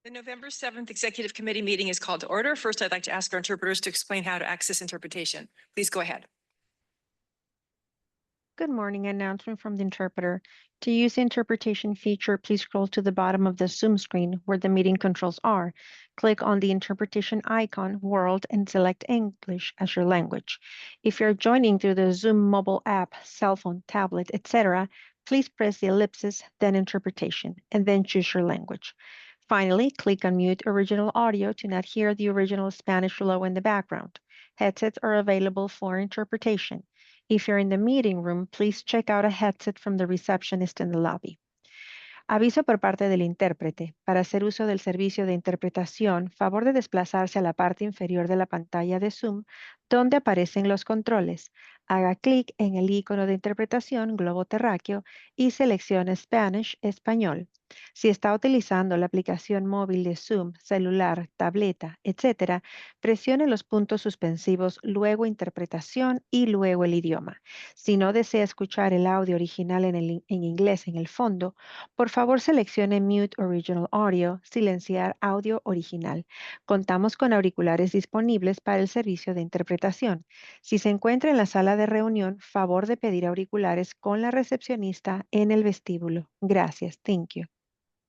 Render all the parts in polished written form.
The November 7th Executive Committee meeting is called to order. First, I'd like to ask our interpreters to explain how to access interpretation. Please go ahead. Good morning. Announcement from the interpreter. To use the interpretation feature, please scroll to the bottom of the Zoom screen where the meeting controls are. Click on the interpretation icon, World, and select English as your language. If you're joining through the Zoom mobile app, cell phone, tablet, etc., please press the ellipsis, then interpretation, and then choose your language. Finally, click on Mute Original Audio to not hear the original Spanish below in the background. Headsets are available for interpretation. If you're in the meeting room, please check out a headset from the receptionist in the lobby. Aviso por parte del intérprete. Para hacer uso del servicio de interpretación, favor de desplazarse a la parte inferior de la pantalla de Zoom, donde aparecen los controles. Haga clic en el icono de interpretación globo terráqueo y seleccione Spanish, español. Si está utilizando la aplicación móvil de Zoom, celular, tableta, etc., presione los puntos suspensivos, luego interpretación y luego el idioma. Si no desea escuchar el audio original en inglés en el fondo, por favor seleccione Mute Original Audio, silenciar audio original. Contamos con auriculares disponibles para el servicio de interpretación. Si se encuentra en la sala de reunión, favor de pedir auriculares con la recepcionista en el vestíbulo. Gracias. Thank you.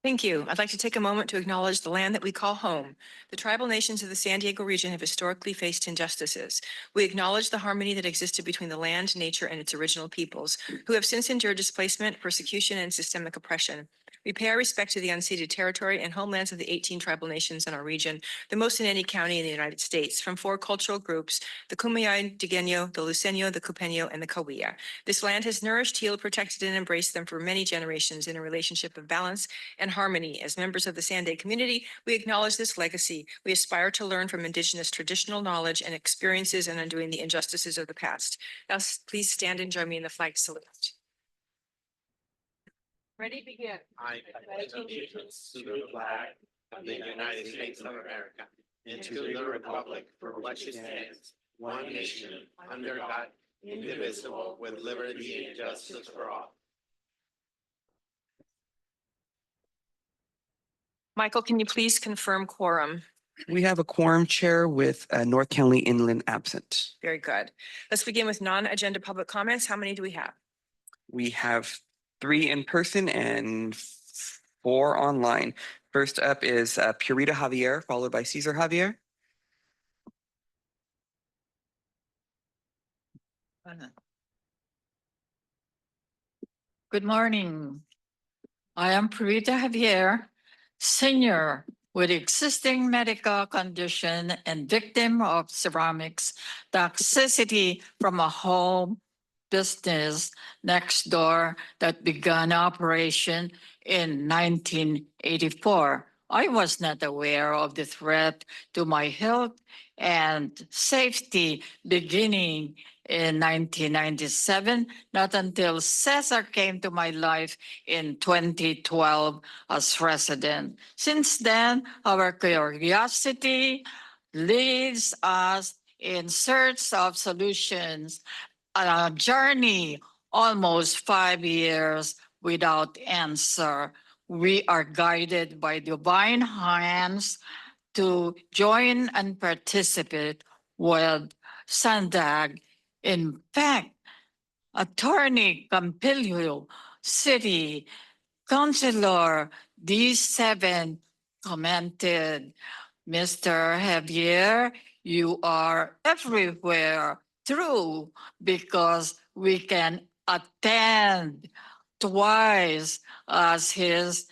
Thank you. I'd like to take a moment to acknowledge the land that we call home. The tribal nations of the San Diego region have historically faced injustices. We acknowledge the harmony that existed between the land, nature, and its original peoples, who have since endured displacement, persecution, and systemic oppression. We pay our respect to the unceded territory and homelands of the 18 tribal nations in our region, the most in any county in the United States, from 4 cultural groups, the Kumeyaay, Digueño, the Luceño, the Cupeño, and the Cahuilla. This land has nourished, healed, protected, and embraced them for many generations in a relationship of balance and harmony. As members of the SANDAG community, we acknowledge this legacy. We aspire to learn from Indigenous traditional knowledge and experiences and undoing the injustices of the past. Now, please stand and join me in the flag salute. Ready, begin. I pledge allegiance to the flag of the United States of America and to the republic for which it stands, one nation, under God, indivisible, with liberty and justice for all. Michael, can you please confirm quorum? We have a quorum, Chair, with North County Inland absent. Very good. Let's begin with non-agenda public comments. How many do we have? We have 3 in person and 4 online. First up is Purita Javier, followed by Cesar Javier. Good morning. I am Purita Javier, senior with existing medical condition and victim of ceramics toxicity from a home business next door that began operation in 1984. I was not aware of the threat to my health and safety beginning in 1997, not until Cesar came to my life in 2012 as resident. Since then, our curiosity leads us in search of solutions, a journey almost 5 years without answer. We are guided by divine hands to join and participate with SANDAG. In fact, Attorney Campillo, City Councilor D7 commented, Mr. Javier, you are everywhere. True, because we can attend twice as his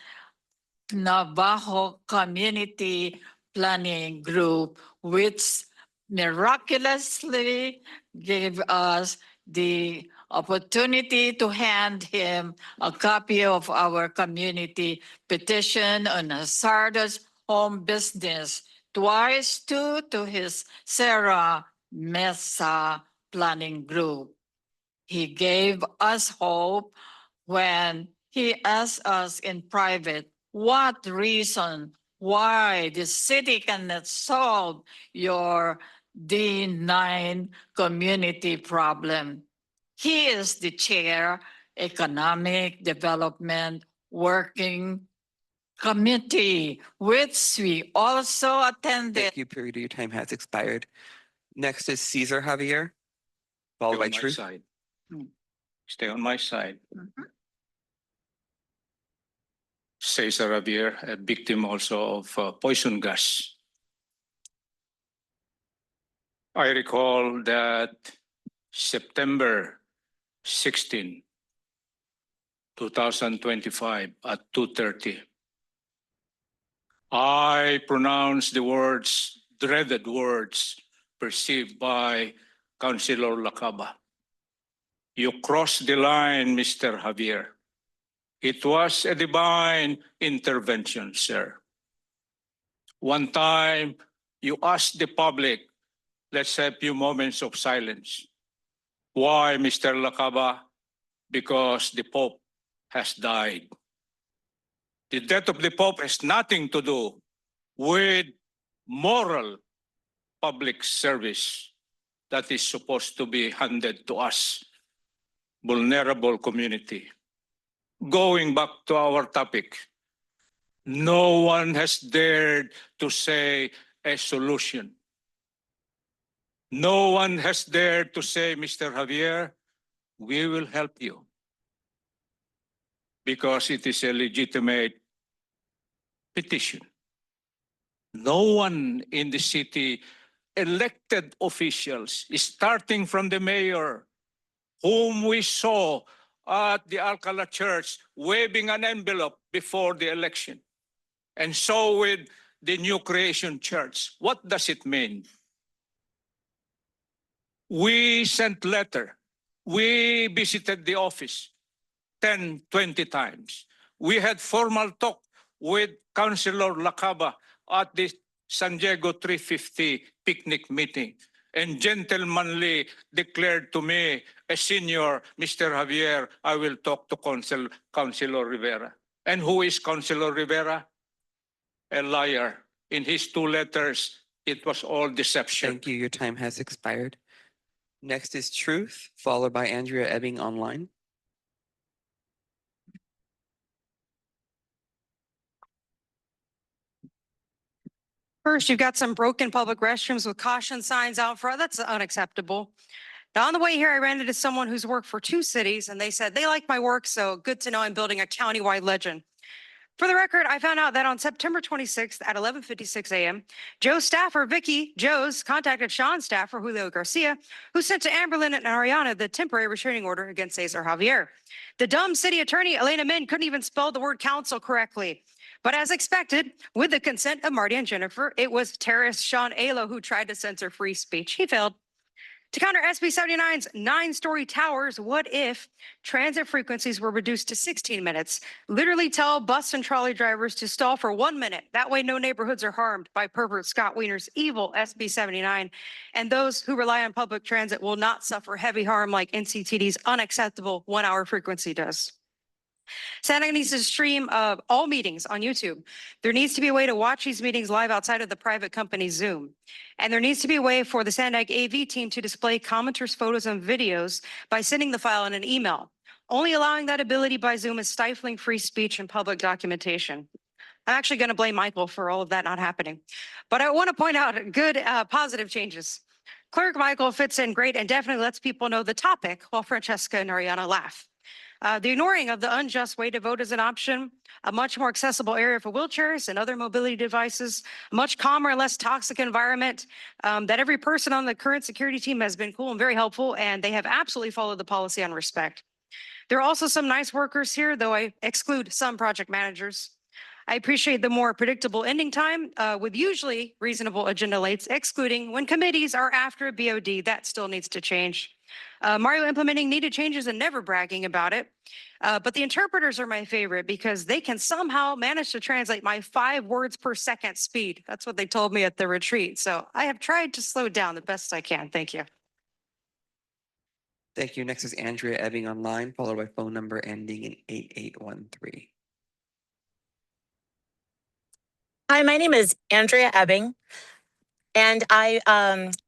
Navajo Community Planning Group, which miraculously gave us the opportunity to hand him a copy of our community petition on hazardous home business, twice to his Sarah Mesa Planning Group. He gave us hope when he asked us in private, what reason why the city cannot solve your D9 community problem. He is the chair, economic development, working committee, which we also attended. Thank you, Purita. Your time has expired. Next is Cesar Javier, followed by on my Truth. side. Hmm. Stay on my side. Mhm. Cesar Javier, a victim also of poison gas. I recall that September 16, 2025 at 2:30, I pronounced the words, dreaded words, perceived by Councilor Laqadda. You crossed the line, Mr. Javier. It was a divine intervention, sir. One time, you asked the public, let's have a few moments of silence. Why, Mr. Laqadda? Because the Pope has died. The death of the Pope has nothing to do with moral public service that is supposed to be handed to us, vulnerable community. Going back to our topic, no one has dared to say a solution. No one has dared to say, Mr. Javier, we will help you. Because it is a legitimate petition. No one in the city, elected officials, starting from the mayor, whom we saw at the Alcala Church waving an envelope before the election, and so with the New Creation Church. What does it mean? We sent letter. We visited the office 10, 20 times. We had formal talk with Councilor Laqadda at the San Diego 350 picnic meeting, and gentlemanly declared to me, a senior, Mr. Javier, I will talk to Councilor Rivera. And who is Councilor Rivera? A liar. In his two letters, it was all deception. Thank you. Your time has expired. Next is Truth, followed by Andrea Ebbing online. First, you've got some broken public restrooms with caution signs out front. That's unacceptable. Now, on the way here, I ran into someone who's worked for 2 cities, and they said they like my work, so good to know I'm building a countywide legend. For the record, I found out that on September 26th at 11:56 a.m., Joe's staffer, Vicky Joe's, contacted Sean's staffer, Julio Garcia, who sent to Amberlyn and Ariana the temporary restraining order against Cesar Javier. The dumb city attorney, Elena Min, couldn't even spell the word council correctly. But as expected, with the consent of Marty and Jennifer, it was terrorist Sean Alo who tried to censor free speech. He failed. To counter SB 79's 9-story towers, what if transit frequencies were reduced to 16 minutes? Literally tell bus and trolley drivers to stall for 1 minute. That way no neighborhoods are harmed by pervert Scott Wiener's evil SB 79. And those who rely on public transit will not suffer heavy harm like NCTD's unacceptable 1-hour frequency does. SANDAG needs to stream all meetings on YouTube. There needs to be a way to watch these meetings live outside of the private company Zoom. And there needs to be a way for the SANDAG AV team to display commenters' photos and videos by sending the file in an email. Only allowing that ability by Zoom is stifling free speech and public documentation. I'm actually going to blame Michael for all of that not happening. But I want to point out good positive changes. Clerk Michael fits in great and definitely lets people know the topic while Francesca and Ariana laugh. The ignoring of the unjust way to vote is an option, a much more accessible area for wheelchairs and other mobility devices, a much calmer and less toxic environment, that every person on the current security team has been cool and very helpful, and they have absolutely followed the policy on respect. There are also some nice workers here, though I exclude some project managers. I appreciate the more predictable ending time with usually reasonable agenda lates, excluding when committees are after a BOD. That still needs to change. Mario implementing needed changes and never bragging about it. But the interpreters are my favorite because they can somehow manage to translate my 5 words per second speed. That's what they told me at the retreat. So I have tried to slow down the best I can. Thank you. Thank you. Next is Andrea Ebbing online, followed by phone number ending in 8813. Hi, my name is Andrea Ebbing, And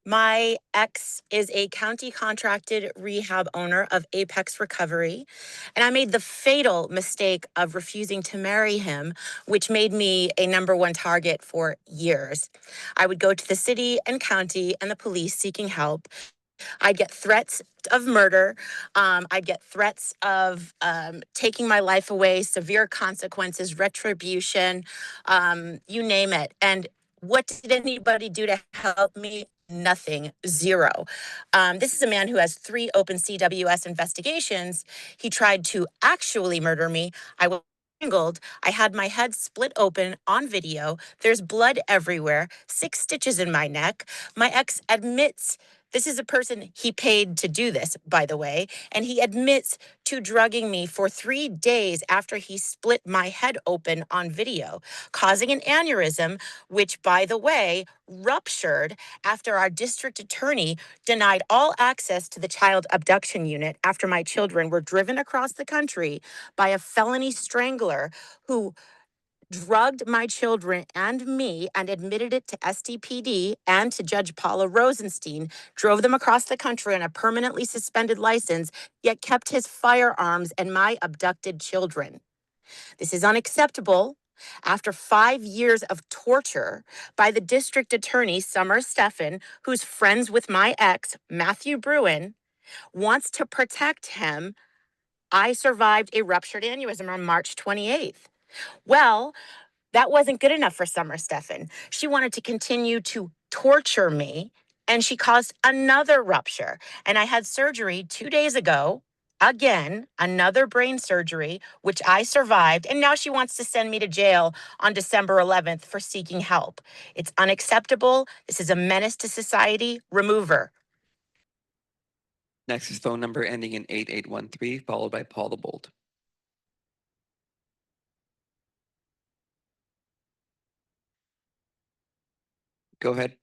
my ex is a county contracted rehab owner of Apex Recovery. And I made the fatal mistake of refusing to marry him, which made me a #1 target for years. I would go to the city and county and the police seeking help. I'd get threats of murder. I'd get threats of taking my life away, severe consequences, retribution, you name it. And what did anybody do to help me? Nothing, zero. This is a man who has 3 open CWS investigations. He tried to actually murder me. I was strangled. I had my head split open on video. There's blood everywhere, 6 stitches in my neck. My ex admits this is a person he paid to do this, by the way, and he admits to drugging me for 3 days after he split my head open on video, causing an aneurysm, which, by the way, ruptured after our district attorney denied all access to the child abduction unit after my children were driven across the country by a felony strangler who drugged my children and me and admitted it to SDPD and to Judge Paula Rosenstein, drove them across the country on a permanently suspended license, yet kept his firearms and my abducted children. This is unacceptable. After 5 years of torture by the district attorney, Summer Steffen, who's friends with my ex, Matthew Bruin, wants to protect him, I survived a ruptured aneurysm on March 28th. Well, that wasn't good enough for Summer Steffen. She wanted to continue to torture me, and she caused another rupture. And I had surgery 2 days ago, again, another brain surgery, which I survived. And now she wants to send me to jail on December 11th for seeking help. It's unacceptable. This is a menace to society. Remove her. Next is phone number ending in 8813, followed by Paul the Bold. Go ahead.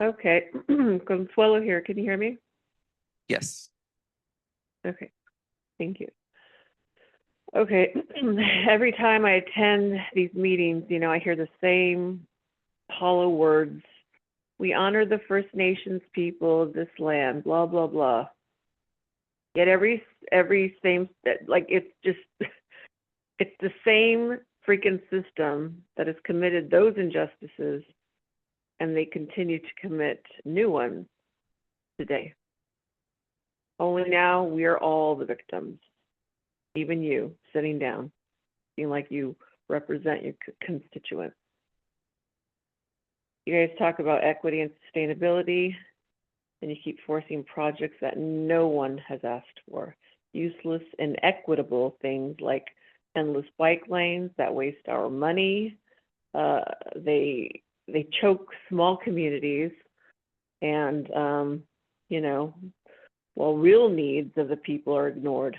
Okay, Consuelo here. Can you hear me? Yes. Okay, thank you. Okay, every time I attend these meetings, you know, I hear the same hollow words. We honor the First Nations people of this land, blah, blah, blah. Yet every same, like, it's just, it's the same freaking system that has committed those injustices, and they continue to commit new ones today. Only now we are all the victims, even you sitting down, feeling like you represent your constituents. You guys talk about equity and sustainability, and you keep forcing projects that no one has asked for. Useless and inequitable things like endless bike lanes that waste our money. They choke small communities, and you know, while real needs of the people are ignored.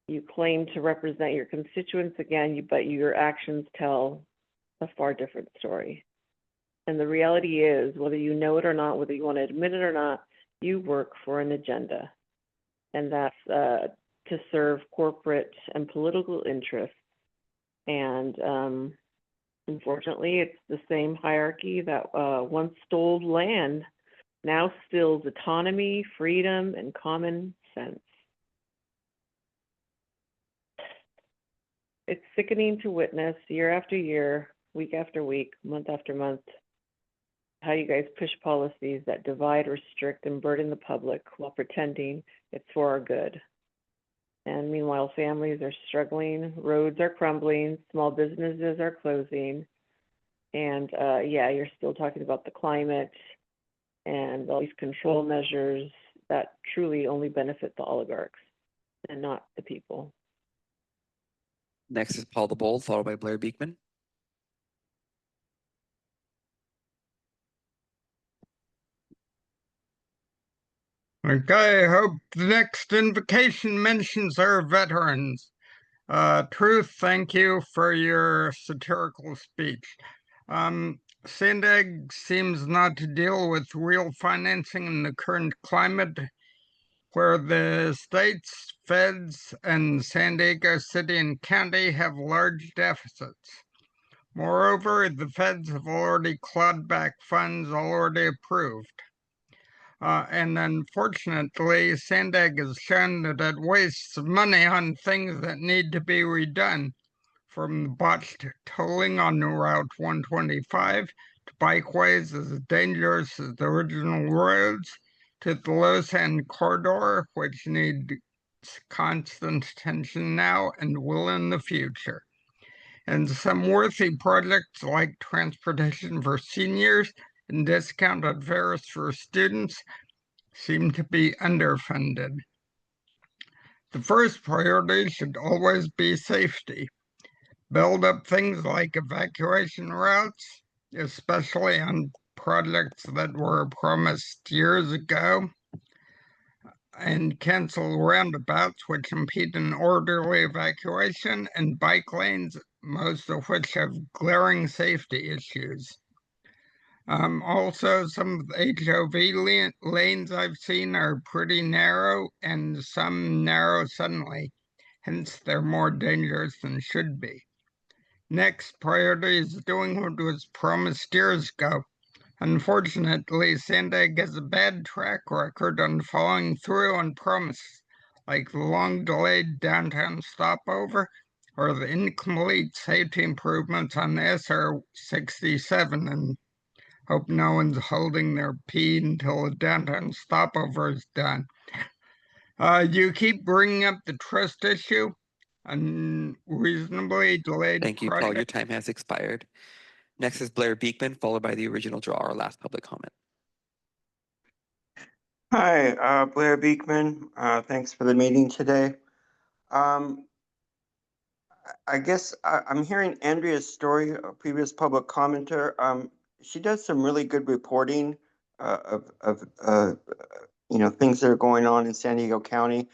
You claim to represent your constituents again, but your actions tell a far different story. And the reality is, whether you know it or not, whether you want to admit it or not, you work for an agenda. And that's to serve corporate and political interests. And unfortunately, it's the same hierarchy that once stole land now steals autonomy, freedom, and common sense. It's sickening to witness year after year, week after week, month after month, how you guys push policies that divide, restrict, and burden the public while pretending it's for our good. And meanwhile, families are struggling, roads are crumbling, small businesses are closing. And yeah, you're still talking about the climate and all these control measures that truly only benefit the oligarchs and not the people. Next is Paul the Bold, followed by Blair Beekman. Okay, I hope the next invocation mentions our veterans. Truth, thank you for your satirical speech. SANDAG seems not to deal with real financing in the current climate, where the states, feds, and San Diego City and County have large deficits. Moreover, the feds have already clawed back funds already approved. And unfortunately, SANDAG has shown that it wastes money on things that need to be redone, from the botched tolling on Route 125 to bikeways as dangerous as the original roads, to the Los Angeles corridor, which needs constant attention now and will in the future. And some worthy projects like transportation for seniors and discounted fares for students seem to be underfunded. The first priority should always be safety. Build up things like evacuation routes, especially on projects that were promised years ago, and cancel roundabouts which impede an orderly evacuation, and bike lanes, most of which have glaring safety issues. Also, some of the HOV lanes I've seen are pretty narrow, and some narrow suddenly, hence they're more dangerous than should be. Next priority is doing what was promised years ago. Unfortunately, SANDAG has a bad track record on following through on promises, like the long-delayed downtown stopover or the incomplete safety improvements on SR 67, and hope no one's holding their pee until the downtown stopover is done. You keep bringing up the trust issue. Unreasonably delayed Thank you, Paul. project. Your time has expired. Next is Blair Beekman, followed by the original draw, our last public comment. Hi, Blair Beekman. Thanks for the meeting today. I guess I'm hearing Andrea's story, a previous public commenter. She does some really good reporting of things that are going on in San Diego County.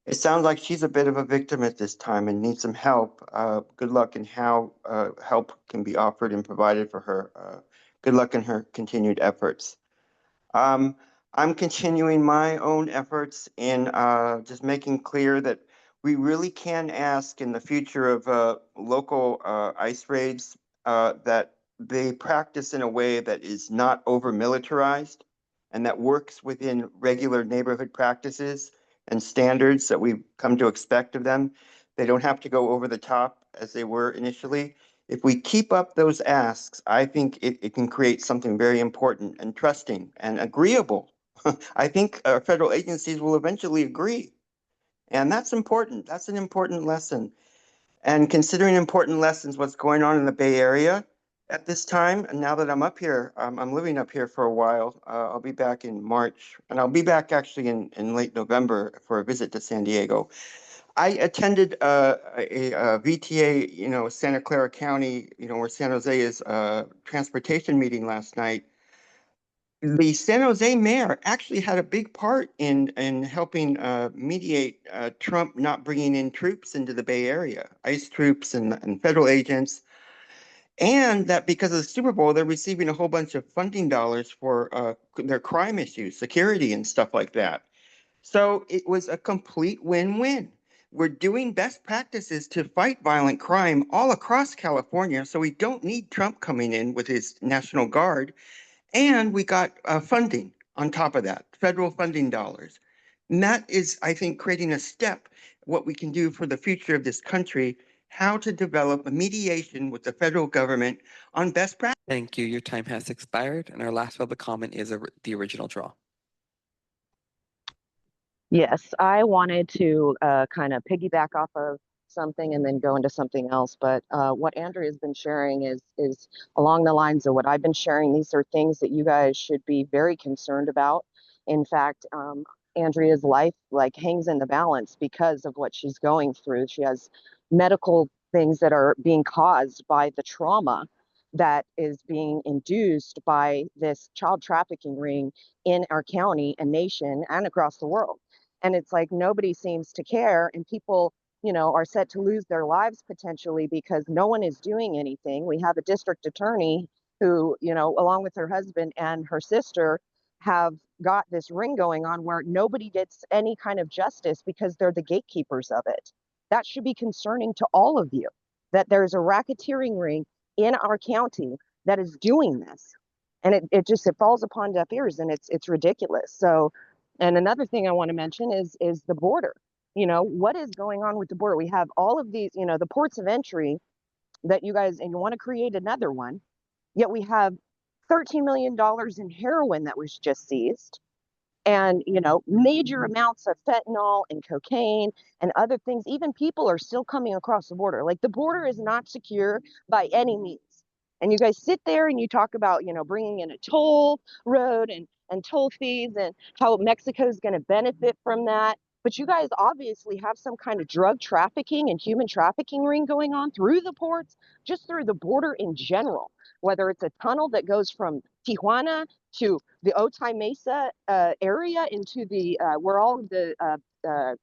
It sounds like she's a bit of a victim at this time and needs some help. Good luck in how help can be offered and provided for her. Good luck in her continued efforts. I'm continuing my own efforts in just making clear that we really can ask in the future of local ICE raids that they practice in a way that is not over-militarized and that works within regular neighborhood practices and standards that we've come to expect of them. They don't have to go over the top as they were initially. If we keep up those asks, I think it can create something very important and trusting and agreeable. I think federal agencies will eventually agree. And that's important. That's an important lesson. And considering important lessons, what's going on in the Bay Area at this time, and now that I'm up here, I'm living up here for a while. I'll be back in March, and I'll be back actually in late November for a visit to San Diego. I attended a VTA, Santa Clara County, where San Jose is, transportation meeting last night. The San Jose mayor actually had a big part in helping mediate Trump not bringing in troops into the Bay Area, ICE troops and federal agents. And that because of the Super Bowl, they're receiving a whole bunch of funding dollars for their crime issues, security and stuff like that. So it was a complete win-win. We're doing best practices to fight violent crime all across California, so we don't need Trump coming in with his National Guard. And we got funding on top of that, federal funding dollars. And that is, I think, creating a step, what we can do for the future of this country, how to develop a mediation with the federal government on best practice. Thank you. Your time has expired. And our last public comment is the original draw. Yes, I wanted to kind of piggyback off of something and then go into something else. But what Andrea has been sharing is along the lines of what I've been sharing. These are things that you guys should be very concerned about. In fact, Andrea's life hangs in the balance because of what she's going through. She has medical things that are being caused by the trauma that is being induced by this child trafficking ring in our county and nation and across the world. And it's like nobody seems to care, and people, are set to lose their lives potentially because no one is doing anything. We have a district attorney who, along with her husband and her sister, have got this ring going on where nobody gets any kind of justice because they're the gatekeepers of it. That should be concerning to all of you, that there's a racketeering ring in our county that is doing this. And it falls upon deaf ears, and it's ridiculous. So, and another thing I want to mention is the border. You know, what is going on with the border? We have all of these, you know, the ports of entry that you guys, and you want to create another one, yet we have $13 million in heroin that was just seized, and, you know, major amounts of fentanyl and cocaine and other things. Even people are still coming across the border. Like, the border is not secure by any means. And you guys sit there and you talk about, you know, bringing in a toll road and toll fees and how Mexico is going to benefit from that. But you guys obviously have some kind of drug trafficking and human trafficking ring going on through the ports, just through the border in general, whether it's a tunnel that goes from Tijuana to the Otay Mesa area into the where all of the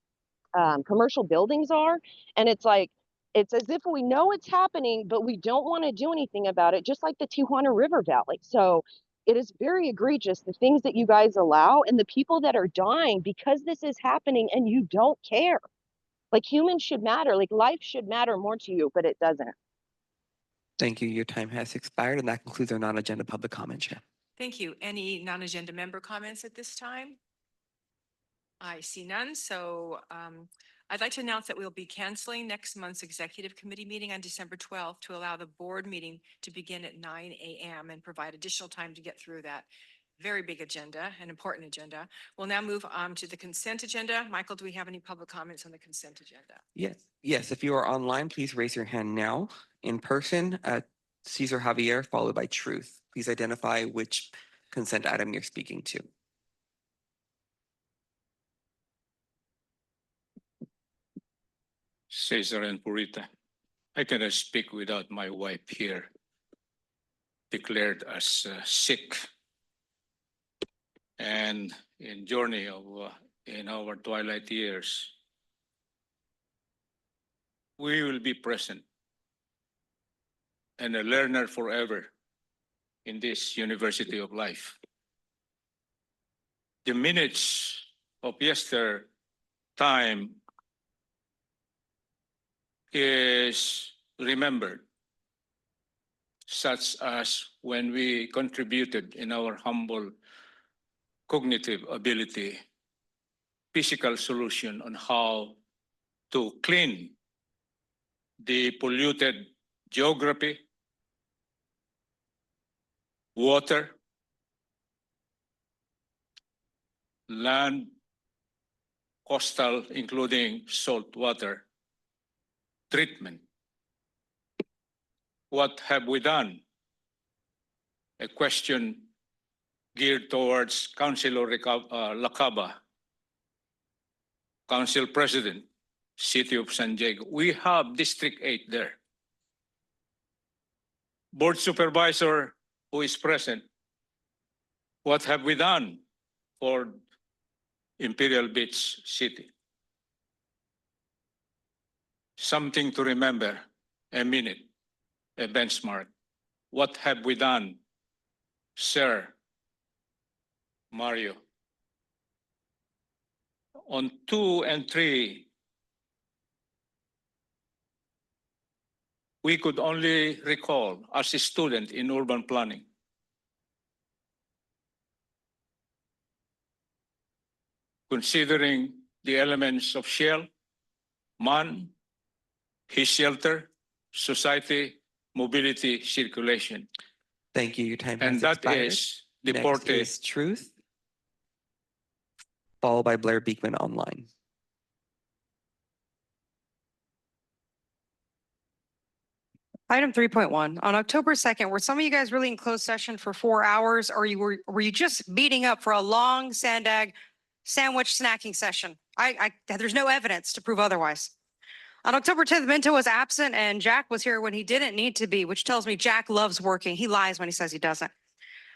commercial buildings are. And it's like, it's as if we know it's happening, but we don't want to do anything about it, just like the Tijuana River Valley. So it is very egregious, the things that you guys allow and the people that are dying because this is happening and you don't care. Like, humans should matter, like life should matter more to you, but it doesn't. Thank you. Your time has expired, and that concludes our non-agenda public comment, Chair. Thank you. Any non-agenda member comments at this time? I see none. So I'd like to announce that we'll be canceling next month's executive committee meeting on December 12th to allow the board meeting to begin at 9 a.m. and provide additional time to get through that very big agenda, an important agenda. We'll now move on to the consent agenda. Michael, do we have any public comments on the consent agenda? Yes. If you are online, please raise your hand now. In person, Cesar Javier, followed by Truth. Please identify which consent item you're speaking to. Cesar and Purita, I cannot speak without my wife here, declared as sick. And in journey of in our twilight years, we will be present and a learner forever in this University of Life. The minutes of yesterday time is remembered, such as when we contributed in our humble cognitive ability, physical solution on how to clean the polluted geography, water, land, coastal, including salt water treatment. What have we done? A question geared towards Councilor Luqadda, Council President, City of San Diego. We have District 8 there. Board Supervisor who is present, what have we done for Imperial Beach City? Something to remember, a minute, a benchmark. What have we done, Sir Mario? On 2 and 3, we could only recall as a student in urban planning. Considering the elements of shell, man, his shelter, society, mobility, circulation. Thank you. Your time And has that expired. is Next deported. is Truth, followed by Blair Beekman online. Item 3.1, on October 2nd, were some of you guys really in closed session for 4 hours, or were you just meeting up for a long SANDAG sandwich snacking session? There's no evidence to prove otherwise. On October 10th, Minto was absent and Jack was here when he didn't need to be, which tells me Jack loves working. He lies when he says he doesn't.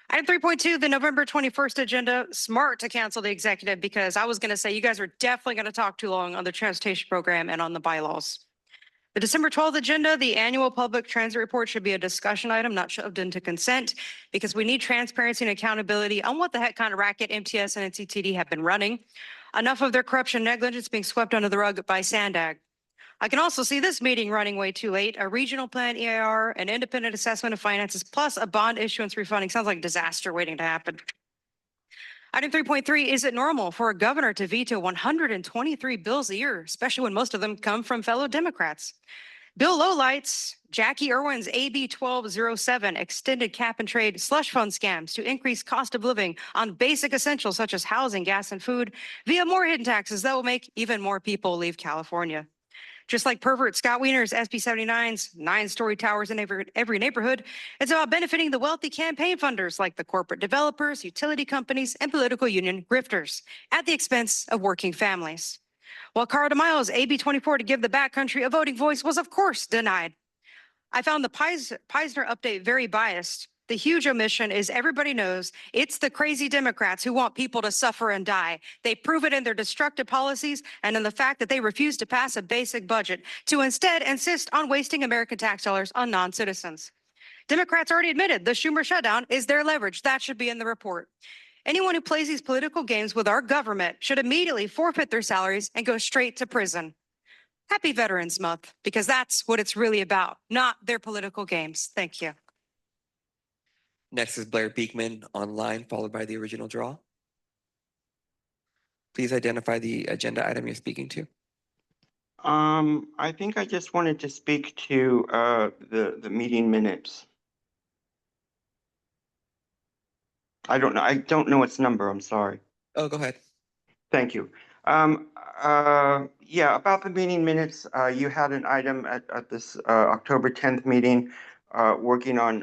Item 3.2, the November 21st agenda, smart to cancel the executive because I was going to say you guys are definitely going to talk too long on the transportation program and on the bylaws. The December 12th agenda, the annual public transit report should be a discussion item, not shoved into consent, because we need transparency and accountability on what the heck kind of racket MTS and NCTD have been running. Enough of their corruption and negligence being swept under the rug by SANDAG. I can also see this meeting running way too late. A regional plan EIR, an independent assessment of finances, plus a bond issuance refunding. Sounds like disaster waiting to happen. Item 3.3, is it normal for a governor to veto 123 bills a year, especially when most of them come from fellow Democrats? Bill lowlights Jackie Irwin's AB 1207 extended cap and trade slush fund scams to increase cost of living on basic essentials such as housing, gas, and food via more hidden taxes that will make even more people leave California. Just like pervert Scott Wiener's SB 79's 9-story towers in every neighborhood, it's about benefiting the wealthy campaign funders like the corporate developers, utility companies, and political union grifters at the expense of working families. While Cara DeMaio's AB 24 to give the backcountry a voting voice was, of course, denied. I found the Peisner update very biased. The huge omission is everybody knows it's the crazy Democrats who want people to suffer and die. They prove it in their destructive policies and in the fact that they refuse to pass a basic budget to instead insist on wasting American tax dollars on non-citizens. Democrats already admitted the Schumer shutdown is their leverage. That should be in the report. Anyone who plays these political games with our government should immediately forfeit their salaries and go straight to prison. Happy Veterans Month, because that's what it's really about, not their political games. Thank you. Next is Blair Beekman online, followed by the original draw. Please identify the agenda item you're speaking to. I think I just wanted to speak to the meeting minutes. I don't know its number, I'm sorry. Oh, go ahead. Thank you. Yeah, about the meeting minutes, you had an item at this October 10th meeting working on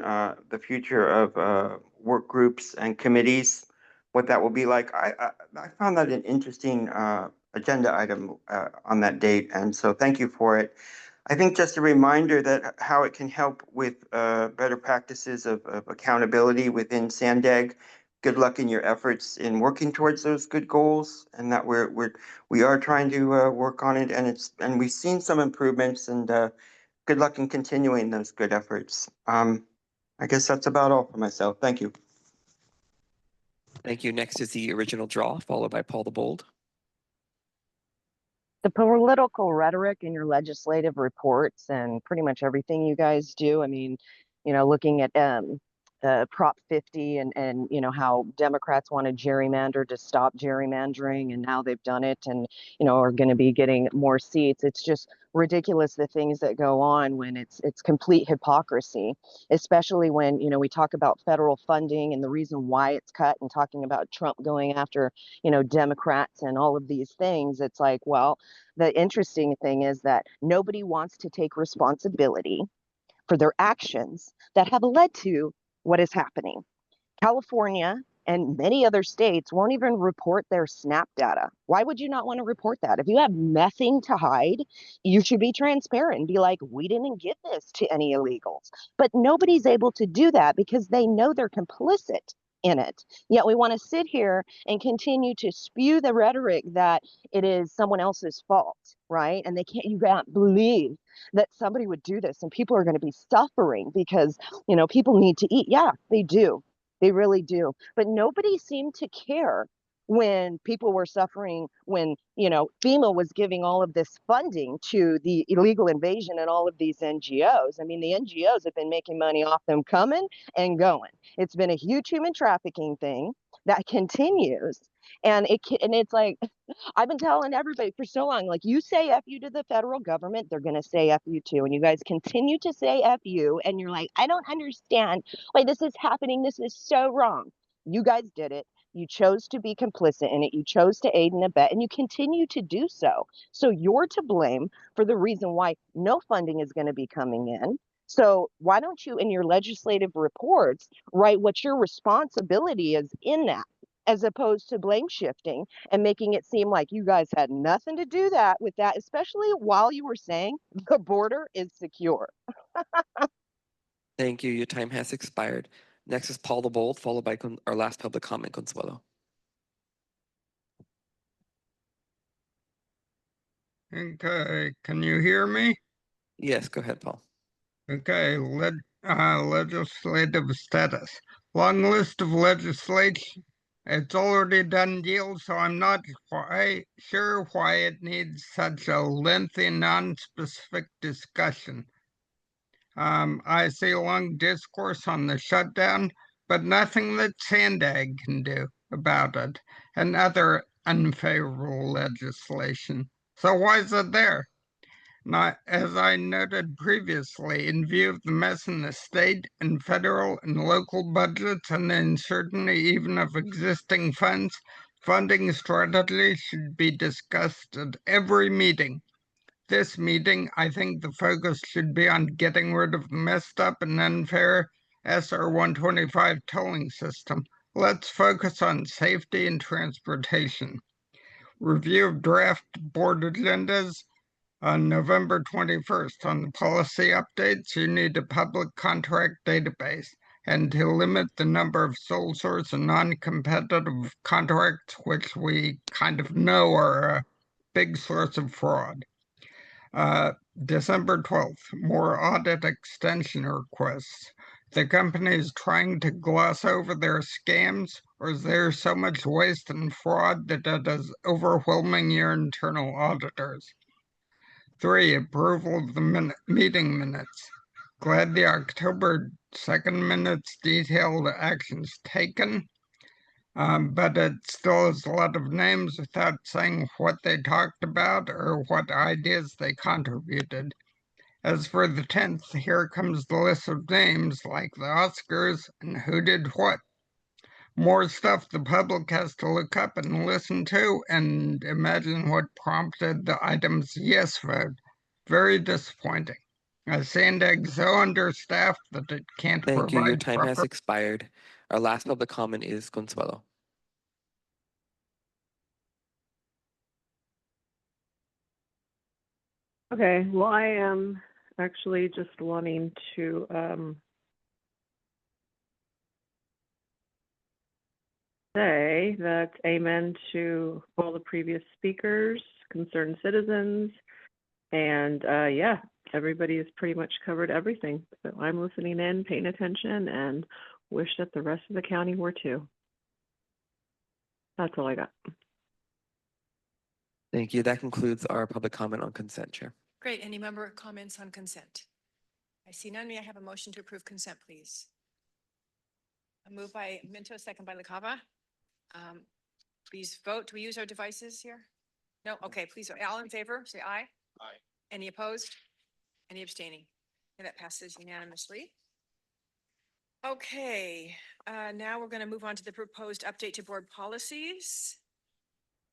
the future of work groups and committees, what that will be like. I found that an interesting agenda item on that date, and so thank you for it. I think just a reminder that how it can help with better practices of accountability within SANDAG. Good luck in your efforts in working towards those good goals, and that we are trying to work on it, and we've seen some improvements, and good luck in continuing those good efforts. I guess that's about all for myself. Thank you. Thank you. Next is the original draw, followed by Paul the Bold. The political rhetoric in your legislative reports and pretty much everything you guys do. I mean, looking at Prop 50 and how Democrats wanted gerrymander to stop gerrymandering, and now they've done it and are going to be getting more seats. It's just ridiculous, the things that go on when it's complete hypocrisy, especially when we talk about federal funding and the reason why it's cut, and talking about Trump going after Democrats and all of these things. It's like, well, the interesting thing is that nobody wants to take responsibility for their actions that have led to what is happening. California and many other states won't even report their SNAP data. Why would you not want to report that? If you have nothing to hide, you should be transparent and be like, we didn't give this to any illegals. But nobody's able to do that because they know they're complicit in it. Yet we want to sit here and continue to spew the rhetoric that it is someone else's fault, right? And you can't believe that somebody would do this, and people are going to be suffering because people need to eat. Yeah, they do. They really do. But nobody seemed to care when people were suffering, when FEMA was giving all of this funding to the illegal invasion and all of these NGOs. I mean, the NGOs have been making money off them coming and going. It's been a huge human trafficking thing that continues. And it's like, I've been telling everybody for so long, like, you say F you to the federal government, they're going to say F you too. And you guys continue to say F you. And you're like, I don't understand why this is happening. This is so wrong. You guys did it. You chose to be complicit in it. You chose to aid and abet, and you continue to do so. So you're to blame for the reason why no funding is going to be coming in. So why don't you, in your legislative reports, write what your responsibility is in that, as opposed to blame shifting and making it seem like you guys had nothing to do with that, especially while you were saying the border is secure. Thank you. Your time has expired. Next is Paul the Bold, followed by our last public comment, Consuelo. Okay, can you hear me? Yes, go ahead, Paul. Okay, legislative status. Long list of legislation It's already done deal, so I'm not quite sure why it needs such a lengthy, non-specific discussion. I see long discourse on the shutdown, but nothing that SANDAG can do about it, and other unfavorable legislation. So why is it there? Now, as I noted previously, in view of the mess in the state and federal and local budgets and the uncertainty even of existing funds, funding strategy should be discussed at every meeting. This meeting, I think the focus should be on getting rid of the messed up and unfair SR 125 tolling system. Let's focus on safety and transportation. Review of draft board agendas on November 21st. On the policy updates, you need a public contract database and to limit the number of sole source and non-competitive contracts, which we kind of know are a big source of fraud. December 12th, more audit extension requests. The company is trying to gloss over their scams, or is there so much waste and fraud that it is overwhelming your internal auditors? 3, approval of the meeting minutes. Glad the October 2nd minutes detailed actions taken. But it still has a lot of names without saying what they talked about or what ideas they contributed. As for the 10th, here comes the list of names like the Oscars and who did what. More stuff the public has to look up and listen to and imagine what prompted the item's yes vote. Very disappointing. SANDAG's so understaffed that it can't Thank you. Your provide time has proper. expired. Our last public comment is Consuelo. Okay, well, I am actually just wanting to say that amen to all the previous speakers, concerned citizens, and yeah, everybody has pretty much covered everything. So I'm listening in, paying attention, and wish that the rest of the county were too. That's all I got. Thank you. That concludes our public comment on consent, Chair. Great. Any member comments on consent? I see none. May I have a motion to approve consent, please? A move by Minto, second by Luqadda. Please vote. Do we use our devices here? No? Okay, please. All in favor, say aye. Aye. Any opposed? Any abstaining? And that passes unanimously. Okay, now we're going to move on to the proposed update to board policies.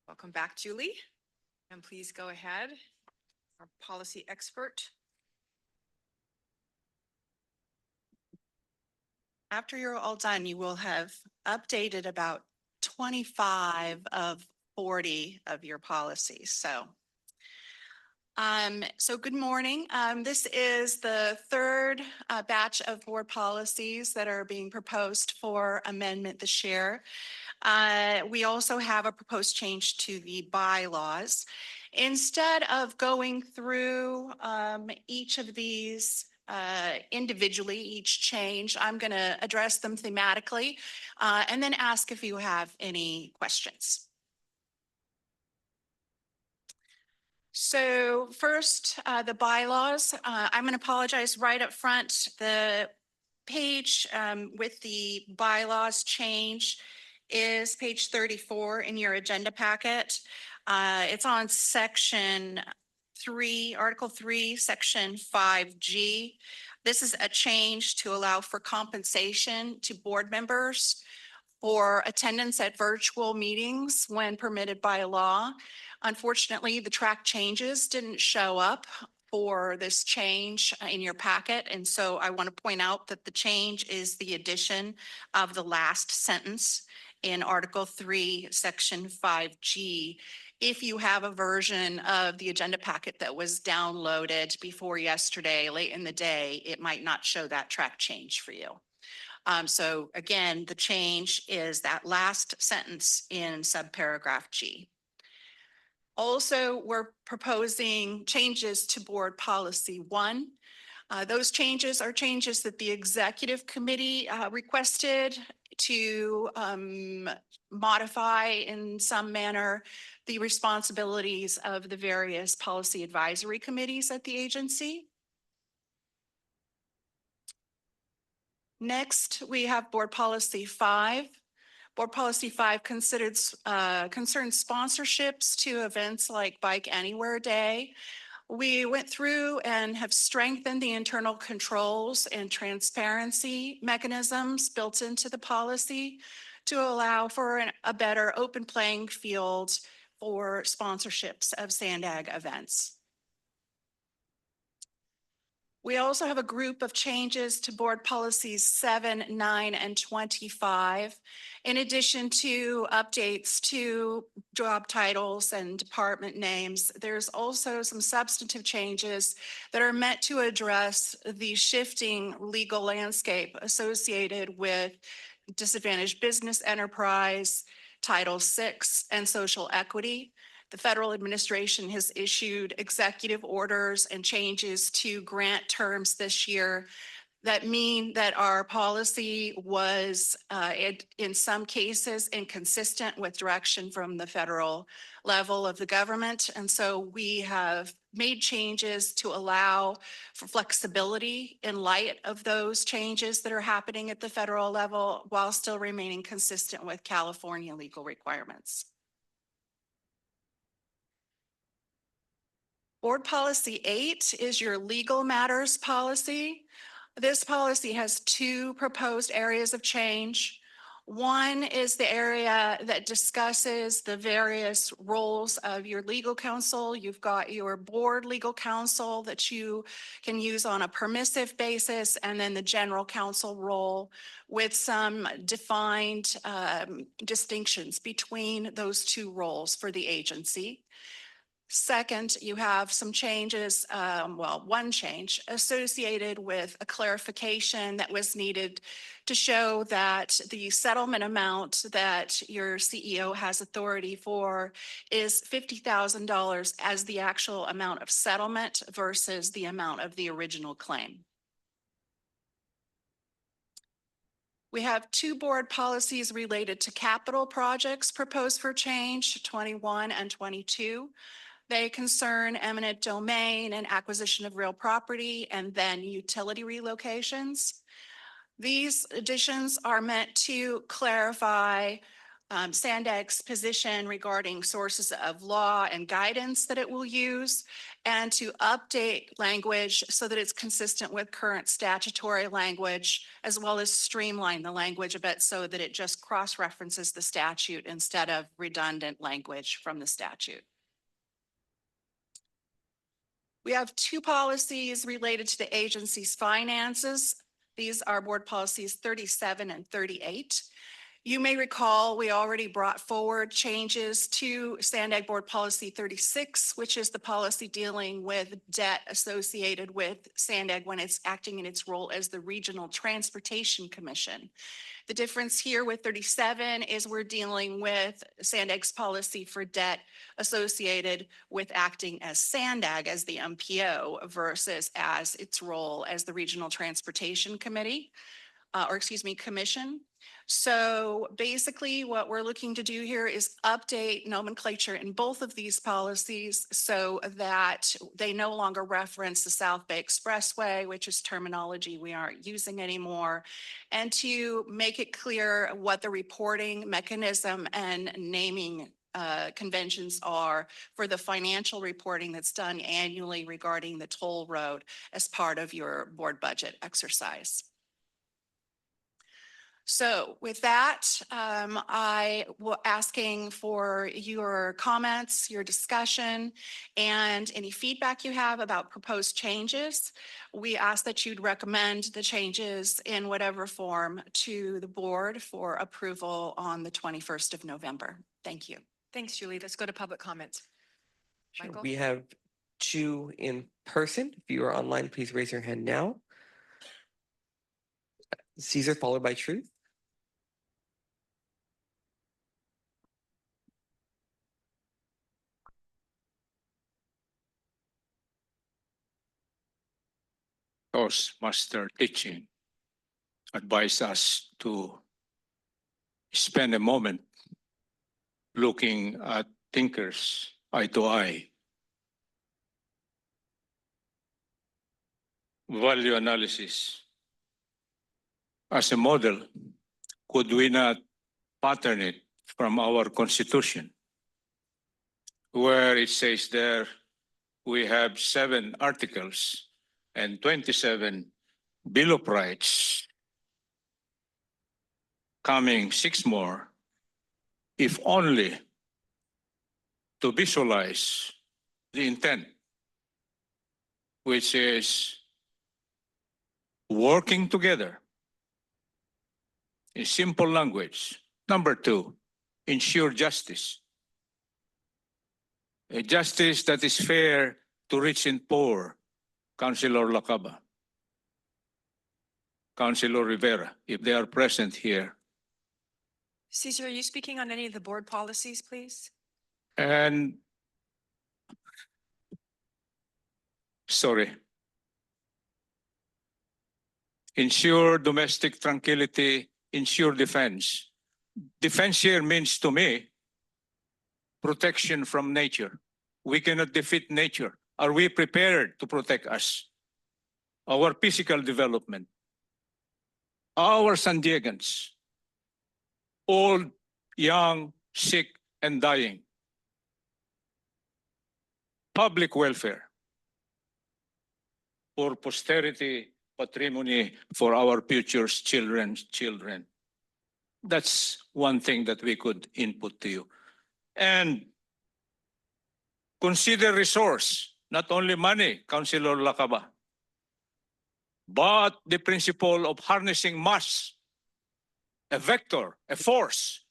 Welcome back, Julie. And please go ahead, our policy expert. After you're all done, you will have updated about 25 of 40 of your policies. So good morning. This is the third batch of board policies that are being proposed for amendment this year. We also have a proposed change to the bylaws. Instead of going through each of these individually, each change, I'm going to address them thematically and then ask if you have any questions. So first, the bylaws. I'm going to apologize right up front. The page with the bylaws change is page 34 in your agenda packet. It's on section 3, article 3, section 5G. This is a change to allow for compensation to board members for attendance at virtual meetings when permitted by law. Unfortunately, the track changes didn't show up for this change in your packet. And so I want to point out that the change is the addition of the last sentence in Article 3, Section 5G. If you have a version of the agenda packet that was downloaded before yesterday, late in the day, it might not show that track change for you. So again, the change is that last sentence in subparagraph G. Also, we're proposing changes to board policy 1. Those changes are changes that the executive committee requested to modify in some manner the responsibilities of the various policy advisory committees at the agency. Next, we have Board Policy 5. Board Policy 5 concerns sponsorships to events like Bike Anywhere Day. We went through and have strengthened the internal controls and transparency mechanisms built into the policy to allow for a better open playing field for sponsorships of SANDAG events. We also have a group of changes to Board Policies 7, 9, and 25, in addition to updates to job titles and department names. There's also some substantive changes that are meant to address the shifting legal landscape associated with disadvantaged business enterprise, Title VI, and social equity. The federal administration has issued executive orders and changes to grant terms this year that mean that our policy was in some cases inconsistent with direction from the federal level of the government. And so we have made changes to allow for flexibility in light of those changes that are happening at the federal level while still remaining consistent with California legal requirements. Board Policy 8 is your legal matters policy. This policy has two proposed areas of change. One is the area that discusses the various roles of your legal counsel. You've got your board legal counsel that you can use on a permissive basis, and then the general counsel role with some defined distinctions between those two roles for the agency. Second, you have some changes, one change associated with a clarification that was needed to show that the settlement amount that your CEO has authority for is $50,000 as the actual amount of settlement versus the amount of the original claim. We have two board policies related to capital projects proposed for change, 21 and 22. They concern eminent domain and acquisition of real property and then utility relocations. These additions are meant to clarify SANDAG's position regarding sources of law and guidance that it will use, and to update language so that it's consistent with current statutory language, as well as streamline the language a bit so that it just cross-references the statute instead of redundant language from the statute. We have two policies related to the agency's finances. These are Board Policies 37 and 38. You may recall we already brought forward changes to SANDAG Board Policy 36, which is the policy dealing with debt associated with SANDAG when it's acting in its role as the Regional Transportation Commission. The difference here with 37 is we're dealing with SANDAG's policy for debt associated with acting as SANDAG as the MPO versus as its role as the Regional Transportation Commission. So basically what we're looking to do here is update nomenclature in both of these policies so that they no longer reference the South Bay Expressway, which is terminology we aren't using anymore, and to make it clear what the reporting mechanism and naming conventions are for the financial reporting that's done annually regarding the toll road as part of your board budget exercise. So with that, I will asking for your comments, your discussion, and any feedback you have about proposed changes. We ask that you'd recommend the changes in whatever form to the board for approval on the 21st of November. Thank you. Thanks, Julie. Let's go to public comments. Michael? We have two in person. If you are online, please raise your hand now. Caesar followed by Truth. Toastmaster teaching advised us to spend a moment looking at thinkers eye to eye. Value analysis as a model, could we not pattern it from our Constitution, where it says there we have 7 articles and 27 Bill of Rights, coming 6 more, if only to visualize the intent, which is working together in simple language. Number 2, ensure justice. A justice that is fair to rich and poor, Councilor Luqadda, Councilor Rivera, if they are present here. Cesar, are you speaking on any of the board policies, please? And sorry. Ensure domestic tranquility, ensure defense. Defense here means to me protection from nature. We cannot defeat nature. Are we prepared to protect us? Our physical development, our San Diegans, old, young, sick, and dying. Public welfare for posterity, patrimony for our future's children's children. That's one thing that we could input to you. And consider resource, not only money, Councilor Luqadda, but the principle of harnessing mass, a vector, a force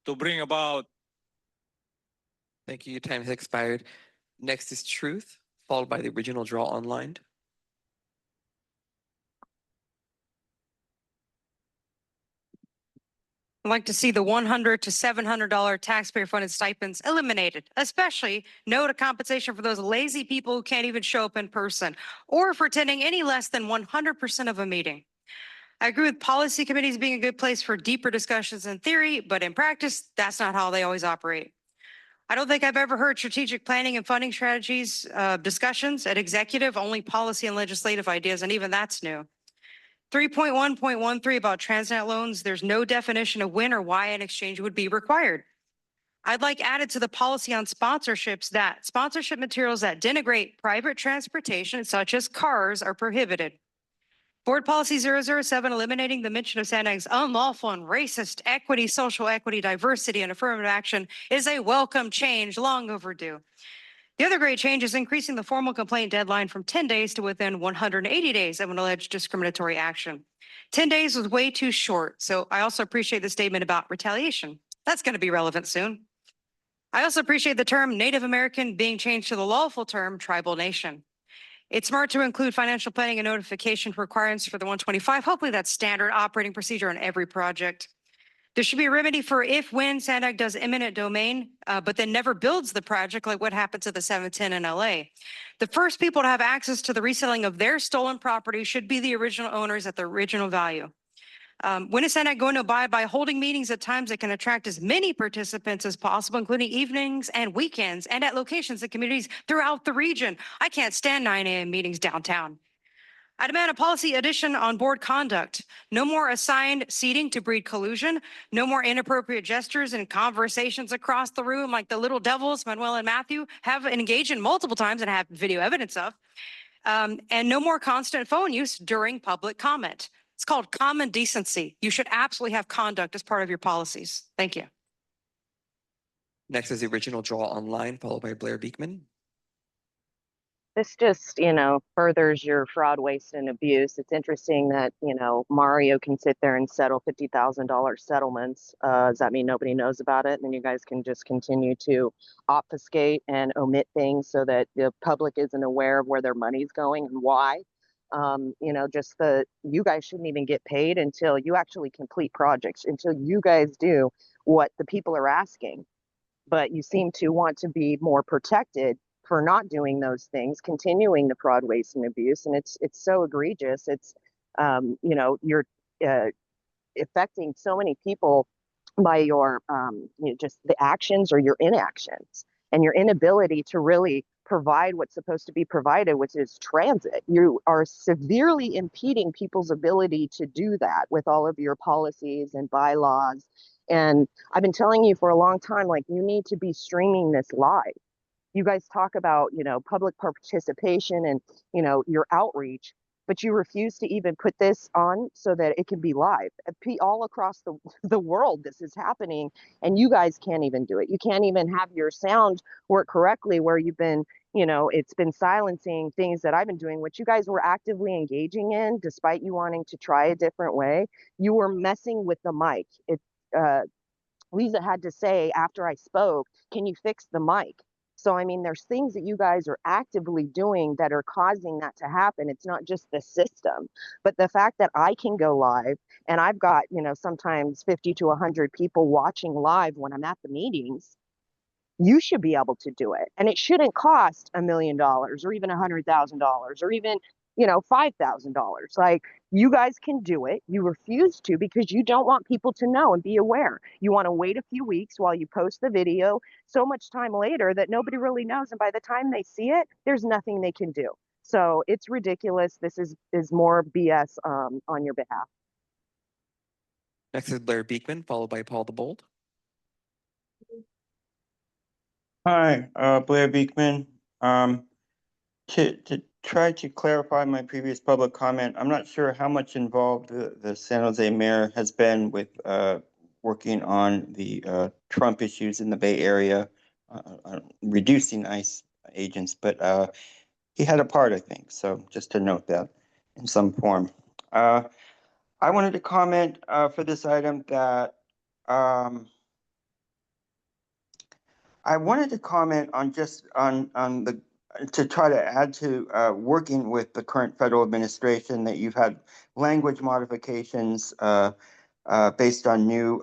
to bring about. Thank you. Your time has expired. Next is truth, followed by the original draw online. I'd like to see the $100 to $700 taxpayer-funded stipends eliminated, especially no to compensation for those lazy people who can't even show up in person or for attending any less than 100% of a meeting. I agree with policy committees being a good place for deeper discussions in theory, but in practice, that's not how they always operate. I don't think I've ever heard strategic planning and funding strategies discussions at executive, only policy and legislative ideas, and even that's new. 3.1.13 about Transnet loans, there's no definition of when or why an exchange would be required. I'd like added to the policy on sponsorships that sponsorship materials that denigrate private transportation, such as cars, are prohibited. Board Policy 007, eliminating the mention of SANDAG's unlawful and racist equity, social equity, diversity, and affirmative action is a welcome change, long overdue. The other great change is increasing the formal complaint deadline from 10 days to within 180 days of an alleged discriminatory action. 10 days was way too short, so I also appreciate the statement about retaliation. That's going to be relevant soon. I also appreciate the term Native American being changed to the lawful term tribal nation. It's smart to include financial planning and notification requirements for the 125. Hopefully that's standard operating procedure on every project. There should be a remedy for if when SANDAG does eminent domain, but then never builds the project, like what happened to the 710 in LA. The first people to have access to the reselling of their stolen property should be the original owners at the original value. When is SANDAG going to abide by holding meetings at times that can attract as many participants as possible, including evenings and weekends, and at locations and communities throughout the region? I can't stand 9 a.m. meetings downtown. I demand a policy addition on board conduct. No more assigned seating to breed collusion. No more inappropriate gestures and conversations across the room like the little devils, Manuel and Matthew, have engaged in multiple times and have video evidence of. And no more constant phone use during public comment. It's called common decency. You should absolutely have conduct as part of your policies. Thank you. Next is the original draw online, followed by Blair Beekman. This just, furthers your fraud, waste, and abuse. It's interesting that, Mario can sit there and settle $50,000 settlements. Does that mean nobody knows about it? And then you guys can just continue to obfuscate and omit things so that the public isn't aware of where their money's going and why. You guys shouldn't even get paid until you actually complete projects, until you guys do what the people are asking. But you seem to want to be more protected for not doing those things, continuing the fraud, waste, and abuse. And it's so egregious. It's, you know, you're affecting so many people by your, you know, just the actions or your inactions and your inability to really provide what's supposed to be provided, which is transit. You are severely impeding people's ability to do that with all of your policies and bylaws. And I've been telling you for a long time, like, you need to be streaming this live. You guys talk about, you know, public participation and, you know, your outreach, but you refuse to even put this on so that it can be live. All across the world, this is happening, and you guys can't even do it. You can't even have your sound work correctly where you've been, you know, it's been silencing things that I've been doing, which you guys were actively engaging in, despite you wanting to try a different way. You were messing with the mic. Lisa had to say after I spoke, can you fix the mic? So, I mean, there's things that you guys are actively doing that are causing that to happen. It's not just the system, but the fact that I can go live and I've got, you know, sometimes 50 to 100 people watching live when I'm at the meetings, you should be able to do it. And it shouldn't cost $1 million or even $100,000 or even, you know, $5,000. Like, you guys can do it. You refuse to because you don't want people to know and be aware. You want to wait a few weeks while you post the video so much time later that nobody really knows. And by the time they see it, there's nothing they can do. So it's ridiculous. This is more BS on your behalf. Next is Blair Beekman, followed by Paul the Bold. Hi, Blair Beekman. To try to clarify my previous public comment, I'm not sure how much involved the San Jose mayor has been with working on the Trump issues in the Bay Area, reducing ICE agents, but he had a part, I think. So just to note that in some form. I wanted to comment for this item that I wanted to comment on just on the to try to add to working with the current federal administration that you've had language modifications based on new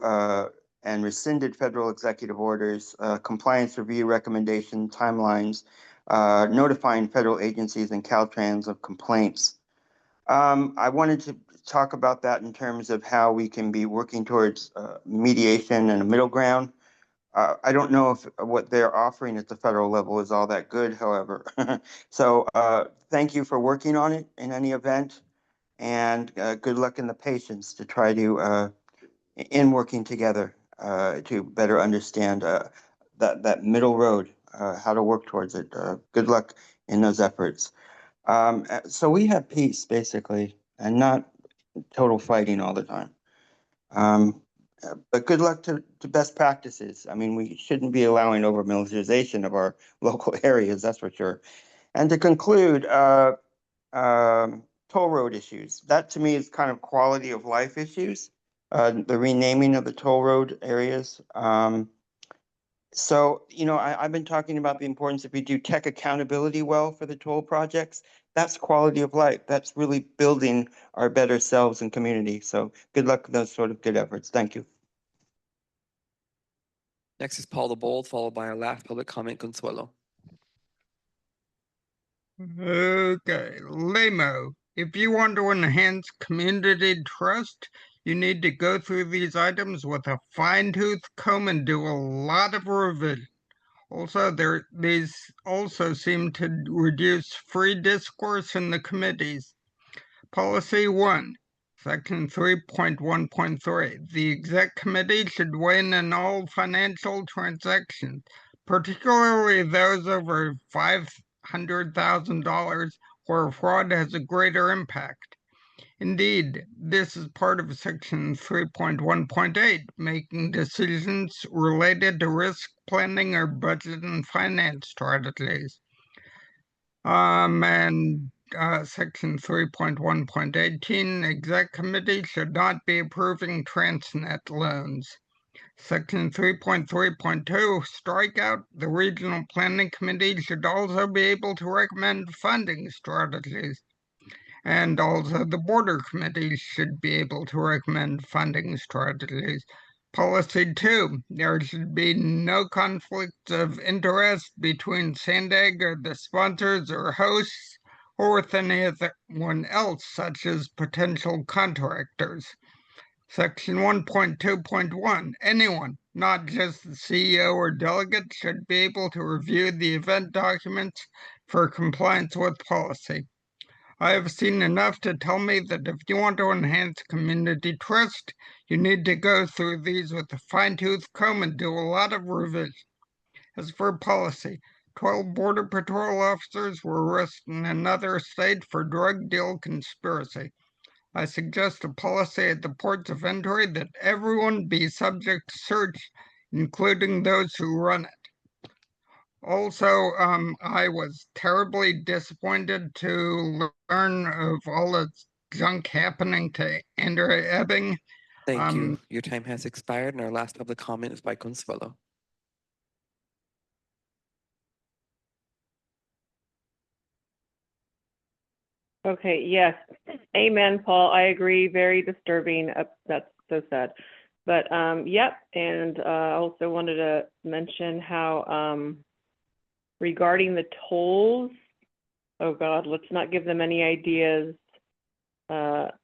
and rescinded federal executive orders, compliance review recommendation timelines, notifying federal agencies and Caltrans of complaints. I wanted to talk about that in terms of how we can be working towards mediation and a middle ground. I don't know if what they're offering at the federal level is all that good, however. So thank you for working on it in any event, and good luck in the patience to try to, in working together to better understand that middle road, how to work towards it. Good luck in those efforts. So we have peace, basically, and not total fighting all the time. But good luck to best practices. I mean, we shouldn't be allowing over militarization of our local areas, that's for sure. And to conclude, toll road issues. That to me is kind of quality of life issues, the renaming of the toll road areas. So, you know, I've been talking about the importance if we do tech accountability well for the toll projects, that's quality of life. That's really building our better selves and community. So good luck with those sort of good efforts. Thank you. Next is Paul the Bold, followed by our last public comment, Consuelo. Okay, Lemo, if you want to enhance community trust, you need to go through these items with a fine-tooth comb and do a lot of revision. Also, these also seem to reduce free discourse in the committees. Policy 1, Section 3.1.3. The Exec Committee should weigh in on all financial transactions, particularly those over $500,000 where fraud has a greater impact. Indeed, this is part of Section 3.1.8, making decisions related to risk planning or budget and finance strategies. Section 3.1.18, Exec Committee should not be approving Transnet loans. Section 3.3.2, strike out, the Regional Planning Committee should also be able to recommend funding strategies. And also the Border Committee should be able to recommend funding strategies. Policy 2, there should be no conflicts of interest between SANDAG or the sponsors or hosts or with anyone else, such as potential contractors. Section 1.2.1, anyone, not just the CEO or delegate, should be able to review the event documents for compliance with policy. I have seen enough to tell me that if you want to enhance community trust, you need to go through these with a fine-tooth comb and do a lot of revision. As for policy, 12 Border Patrol officers were arrested in another state for drug deal conspiracy. I suggest a policy at the ports of entry that everyone be subject to search, including those who run it. Also, I was terribly disappointed to learn of all the junk happening to Andrea Ebbing. Thank you. Your time has expired, and our last public comment is by Consuelo. Okay, yes. Amen, Paul. I agree. Very disturbing. That's so sad. But yep, and I also wanted to mention how regarding the tolls, oh God, let's not give them any ideas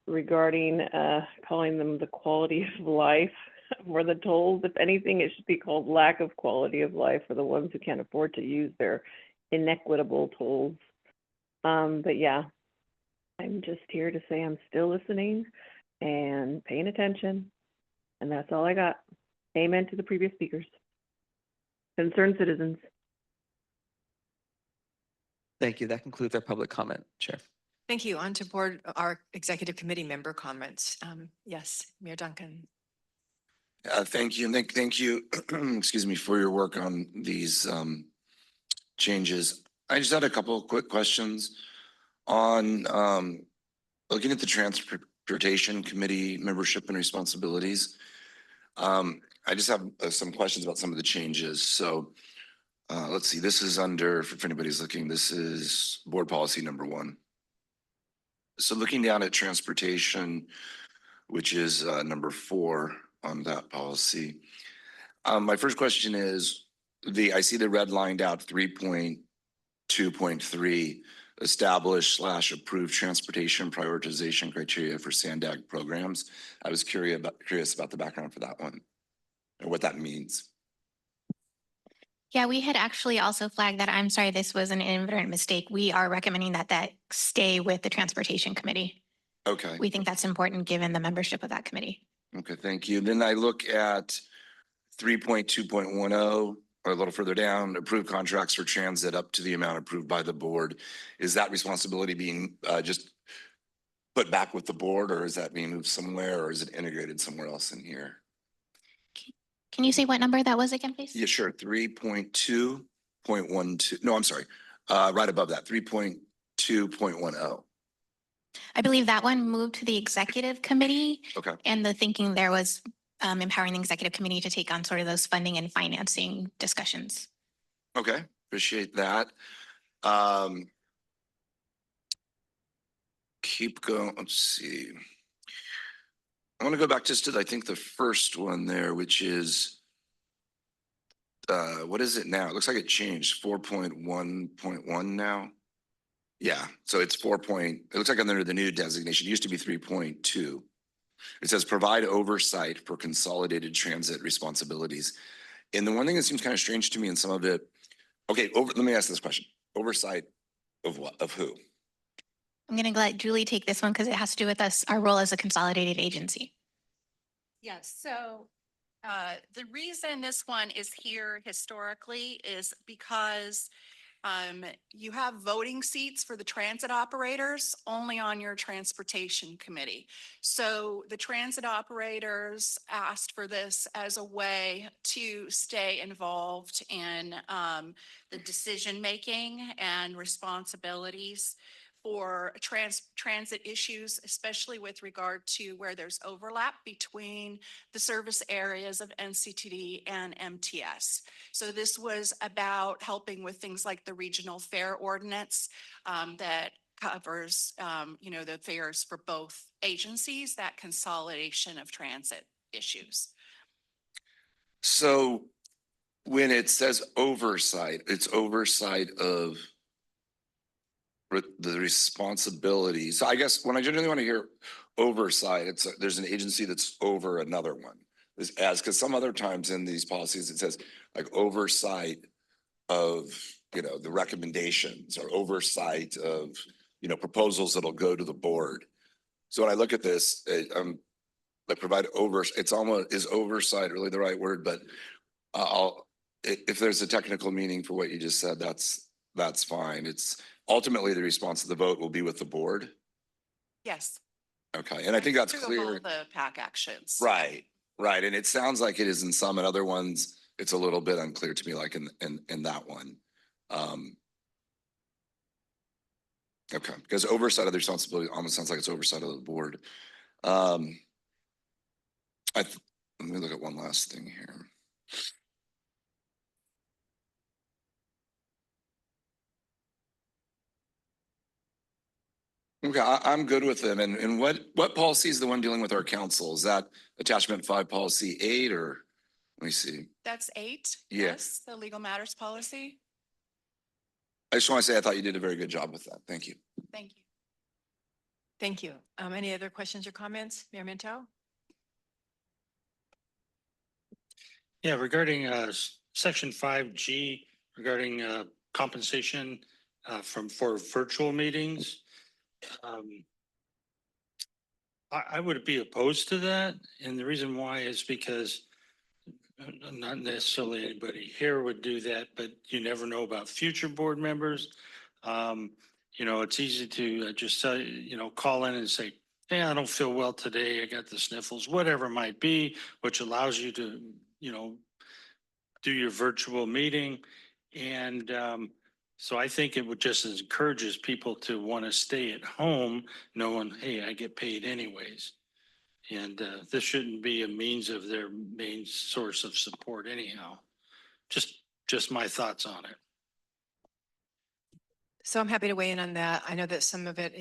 regarding calling them the quality of life for the tolls. If anything, it should be called lack of quality of life for the ones who can't afford to use their inequitable tolls. But yeah, I'm just here to say I'm still listening and paying attention. And that's all I got. Amen to the previous speakers. Concerned citizens. Thank you. That concludes our public comment, Chair. Thank you. On to board our executive committee member comments. Yes, Mayor Duncan. Thank you. And thank you, excuse me, for your work on these changes. I just had a couple of quick questions on looking at the Transportation Committee membership and responsibilities. I just have some questions about some of the changes. So let's see, this is under, if anybody's looking, this is board policy number 1. So looking down at transportation, which is number 4 on that policy. My first question is, I see the red lined out 3.2.3, establish/approve transportation prioritization criteria for SANDAG programs. I was curious about the background for that one and what that means. Yeah, we had actually also flagged that. I'm sorry, this was an inadvertent mistake. We are recommending that stay with the Transportation Committee. Okay. We think that's important given the membership of that committee. Okay, thank you. Then I look at 3.2.10, or a little further down, approve contracts for transit up to the amount approved by the board. Is that responsibility being just put back with the board, or is that being moved somewhere, or is it integrated somewhere else in here? Can you say what number that was again, please? Yeah, sure. 3.2.12. No, I'm sorry. Right above that, 3.2.10. I believe that one moved to the executive committee. Okay. And the thinking there was empowering the executive committee to take on sort of those funding and financing discussions. Okay, appreciate that. Keep going. Let's see. I want to go back just to, I think, the first one there, which is, what is it now? It looks like it changed, 4.1.1 now. Yeah, so it's 4. It looks like under the new designation, it used to be 3.2. It says provide oversight for consolidated transit responsibilities. And the one thing that seems kind of strange to me in some of it, okay, let me ask this question. Oversight of what, of who? I'm going to let Julie take this one because it has to do with our role as a consolidated agency. Yes, so the reason this one is here historically is because you have voting seats for the transit operators only on your transportation committee. So the transit operators asked for this as a way to stay involved in the decision-making and responsibilities for transit issues, especially with regard to where there's overlap between the service areas of NCTD and MTS. So this was about helping with things like the regional fare ordinance that covers, the fares for both agencies, that consolidation of transit issues. So when it says oversight, it's oversight of the responsibility. So I guess when I generally want to hear oversight, it's there's an agency that's over another one. Because some other times in these policies, it says like oversight of, the recommendations or oversight of, proposals that'll go to the board. So when I look at this, like provide it's almost, is oversight really the right word? But if there's a technical meaning for what you just said, that's fine. It's ultimately the response to the vote will be with the board. Yes. Okay, and I think that's True of clear. all the PAC actions. Right, and it sounds like it is in some, and other ones, it's a little bit unclear to me, like in that one. Okay, because oversight of the responsibility almost sounds like it's oversight of the board. Let me look at one last thing here. Okay, I'm good with them. And what policy is the one dealing with our council? Is that attachment 5 policy 8 or let me see? That's 8. Yeah. Yes, the legal matters policy. I just want to say I thought you did a very good job with that. Thank you. Thank you. Thank you. Any other questions or comments? Mayor Minto? Yeah, regarding section 5G, regarding compensation for virtual meetings. I would be opposed to that. And the reason why is because not necessarily anybody here would do that, but you never know about future board members. It's easy to just call in and say, hey, I don't feel well today. I got the sniffles, whatever it might be, which allows you to, do your virtual meeting. And so I think it would just encourages people to want to stay at home knowing, hey, I get paid anyways. And this shouldn't be a means of their main source of support anyhow. Just my thoughts on it. So I'm happy to weigh in on that. I know that some of it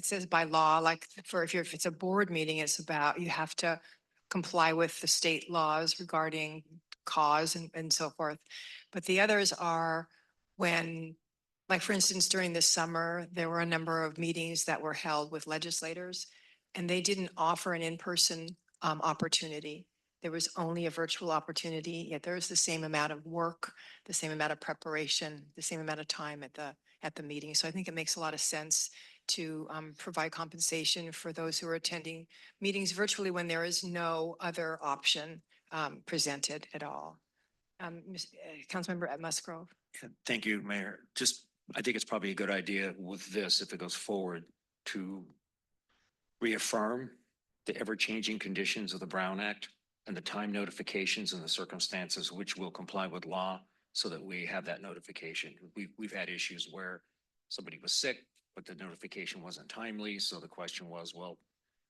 says by law, like if it's a board meeting, it's about, you have to comply with the state laws regarding cause and so forth. But the others are when, like for instance, during this summer, there were a number of meetings that were held with legislators and they didn't offer an in-person opportunity. There was only a virtual opportunity, yet there was the same amount of work, the same amount of preparation, the same amount of time at the meeting. So I think it makes a lot of sense to provide compensation for those who are attending meetings virtually when there is no other option presented at all. Councilmember Musgrove. Thank you, Mayor. I think it's probably a good idea with this, if it goes forward, to reaffirm the ever-changing conditions of the Brown Act and the time notifications and the circumstances which will comply with law so that we have that notification. We've had issues where somebody was sick, but the notification wasn't timely. So the question was, well,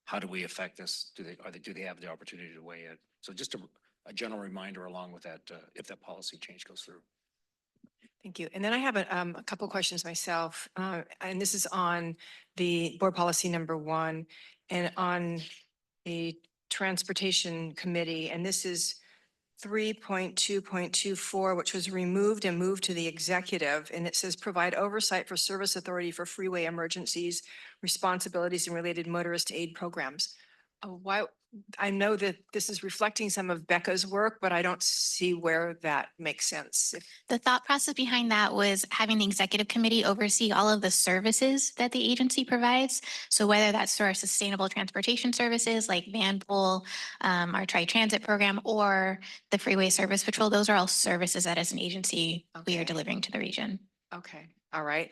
how do we affect this? Do they have the opportunity to weigh in? So just a general reminder along with that, if that policy change goes through. Thank you. And then I have a couple of questions myself, and this is on the board policy number 1 and on the transportation committee. And this is 3.2.24, which was removed and moved to the executive. And it says provide oversight for service authority for freeway emergencies, responsibilities and related motorist aid programs. Why? I know that this is reflecting some of Becca's work, but I don't see where that makes sense. The thought process behind that was having the executive committee oversee all of the services that the agency provides. So whether that's through our sustainable transportation services like van pool, our tri-transit program, or the freeway service patrol, those are all services that as an agency we are delivering to the region. Okay, all right.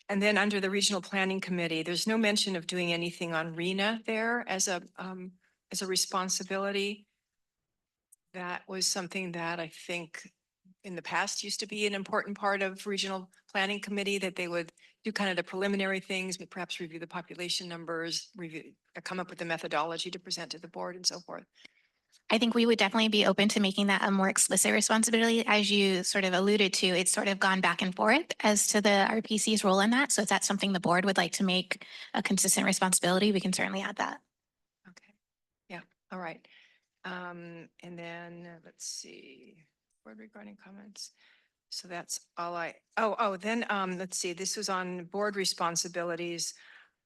And then under the regional planning committee, there's no mention of doing anything on RENA there as a responsibility. That was something that I think in the past used to be an important part of regional planning committee, that they would do kind of the preliminary things, but perhaps review the population numbers, come up with the methodology to present to the board and so forth. I think we would definitely be open to making that a more explicit responsibility. As you sort of alluded to, it's sort of gone back and forth as to the RPC's role in that. So if that's something the board would like to make a consistent responsibility, we can certainly add that. Okay. Yeah. All right. And then let's see, board regarding comments. So that's all then, let's see, this was on board responsibilities,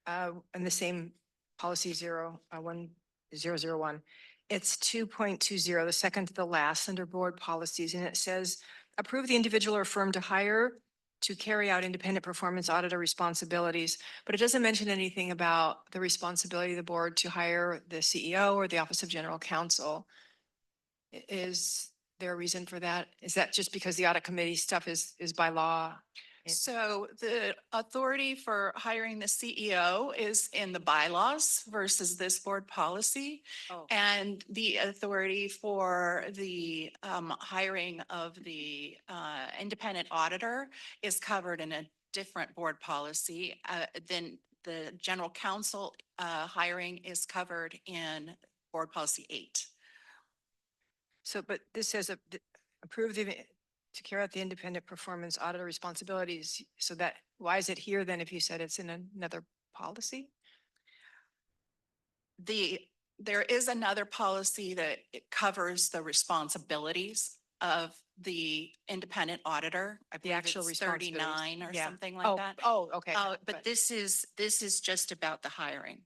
and the same policy 1001. It's 2.20, the second to the last under board policies, and it says, approve the individual or firm to hire to carry out independent performance auditor responsibilities, but it doesn't mention anything about the responsibility of the board to hire the CEO or the Office of General Counsel. Is there a reason for that? Is that just because the audit committee stuff is by law? So the authority for hiring the CEO is in the bylaws versus this board policy. Oh. And the authority for the hiring of the independent auditor is covered in a different board policy. Then the general counsel hiring is covered in board policy 8. So, but this says approve to carry out the independent performance auditor responsibilities. So that, why is it here then if you said it's in another policy? There is another policy that it covers the responsibilities of the independent auditor. I believe actual it's 39 or Yeah. something like that. Oh, okay. But this is just about the hiring.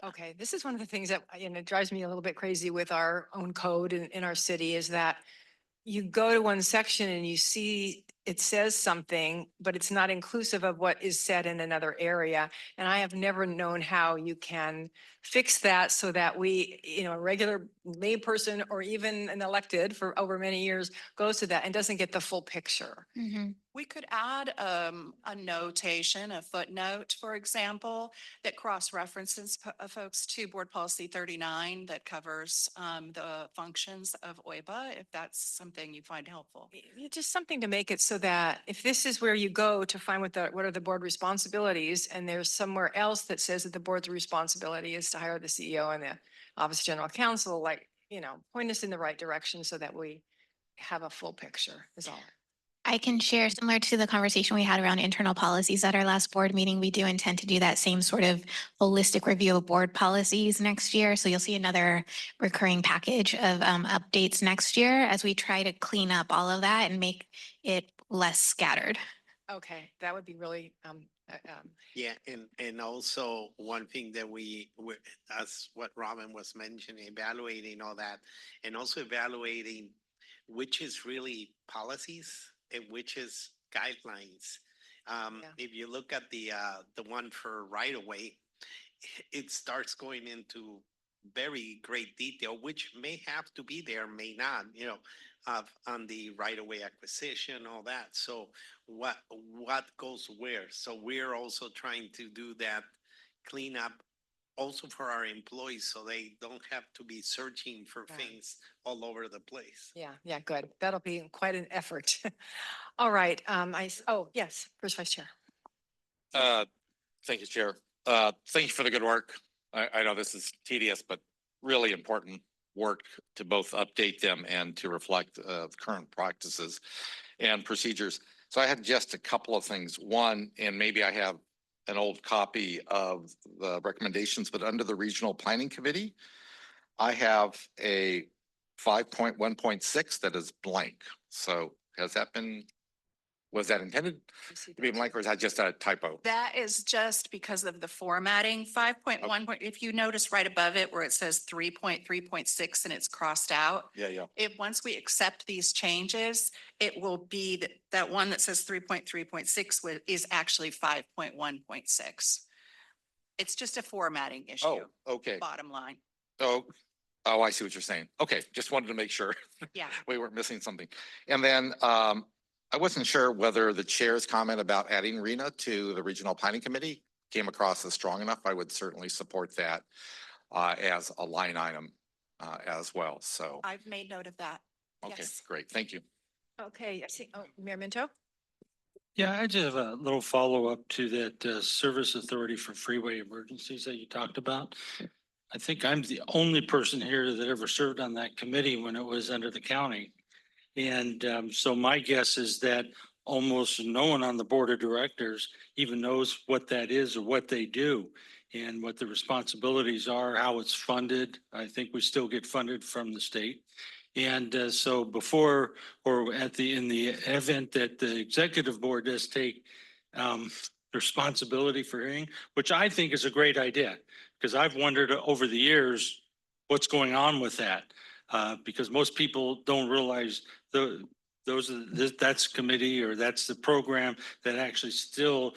Okay, this is one of the things that, it drives me a little bit crazy with our own code in our city is that you go to one section and you see it says something, but it's not inclusive of what is said in another area. And I have never known how you can fix that so that we, a regular lay person or even an elected for over many years goes to that and doesn't get the full picture. We could add a notation, a footnote, for example, that cross-references folks to board policy 39 that covers the functions of OIBA, if that's something you find helpful. Just something to make it so that if this is where you go to find what are the board responsibilities, and there's somewhere else that says that the board's responsibility is to hire the CEO and the Office of General Counsel, point us in the right direction so that we have a full picture is all. I can share, similar to the conversation we had around internal policies at our last board meeting, we do intend to do that same sort of holistic review of board policies next year. So you'll see another recurring package of updates next year as we try to clean up all of that and make it less scattered. Okay, that would be really, Yeah, and also one thing that that's what Robin was mentioning, evaluating all that, and also evaluating which is really policies and which is guidelines. If you look at the one for right away, it starts going into very great detail, which may have to be there, may not, on the right of way acquisition, all that. So what goes where? So we're also trying to do that cleanup also for our employees, so they don't have to be searching for things all over the place. Yeah, good. That'll be quite an effort. All right, yes, First Vice Chair. Thank you, Chair. Thank you for the good work. I know this is tedious, but really important work to both update them and to reflect current practices and procedures. So I had just a couple of things. One, and maybe I have an old copy of the recommendations, but under the Regional Planning Committee, I have a 5.1.6 that is blank. So was that intended to be blank, or is that just a typo? That is just because of the formatting. 5.1, if you notice right above it where it says 3.3.6 and it's crossed out. Yeah. Once we accept these changes, it will be that one that says 3.3.6 is actually 5.1.6. It's just a formatting issue. Oh, okay. Bottom line. Oh, I see what you're saying. Okay, just wanted to make sure. Yeah. We weren't missing something. And then I wasn't sure whether the chair's comment about adding RENA to the Regional Planning Committee came across as strong enough. I would certainly support that as a line item as well. So I've made note of that. okay, Yes. great. Thank you. Okay, I see. Mayor Minto? Yeah, I just have a little follow-up to that Service Authority for Freeway Emergencies that you talked about. I think I'm the only person here that ever served on that committee when it was under the county. And so my guess is that almost no one on the board of directors even knows what that is or what they do. and what the responsibilities are, how it's funded. I think we still get funded from the state. And so before or in the event that the executive board does take responsibility for hearing, which I think is a great idea, because I've wondered over the years what's going on with that, because most people don't realize that's committee or that's the program that actually still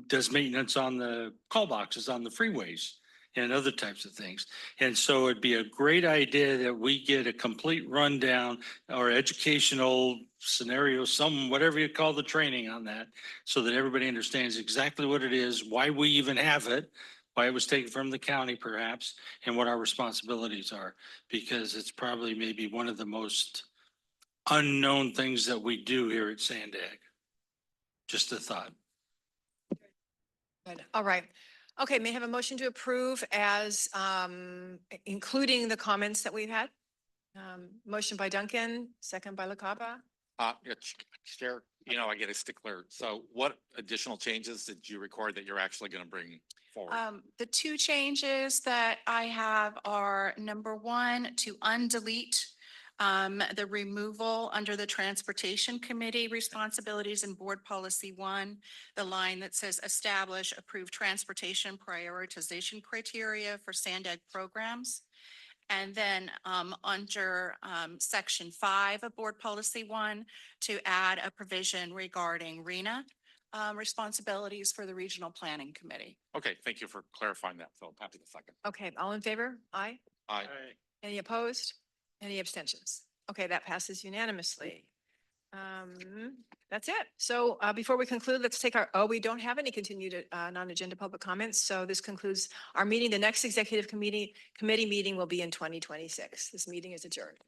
does maintenance on the call boxes on the freeways and other types of things. And so it'd be a great idea that we get a complete rundown or educational scenario, whatever you call the training on that, so that everybody understands exactly what it is, why we even have it, why it was taken from the county perhaps, and what our responsibilities are, because it's probably maybe one of the most unknown things that we do here at SANDAG. Just a thought. Good. All right. Okay, may I have a motion to approve as including the comments that we've had? Motion by Duncan, second by Luqadda. Yeah, Chair, I get a stickler. So what additional changes did you record that you're actually going to bring forward? The two changes that I have are number one, to undelete the removal under the Transportation Committee responsibilities in Board Policy 1, the line that says establish approved transportation prioritization criteria for SANDAG programs. And then under Section 5 of Board Policy 1, to add a provision regarding RENA responsibilities for the Regional Planning Committee. Okay, thank you for clarifying that. So I'm happy to second. Okay, all in favor? Aye. Aye. Any opposed? Any abstentions? Okay, that passes unanimously. That's it. So before we conclude, let's take we don't have any continued non-agenda public comments. So this concludes our meeting. The next executive committee meeting will be in 2026. This meeting is adjourned.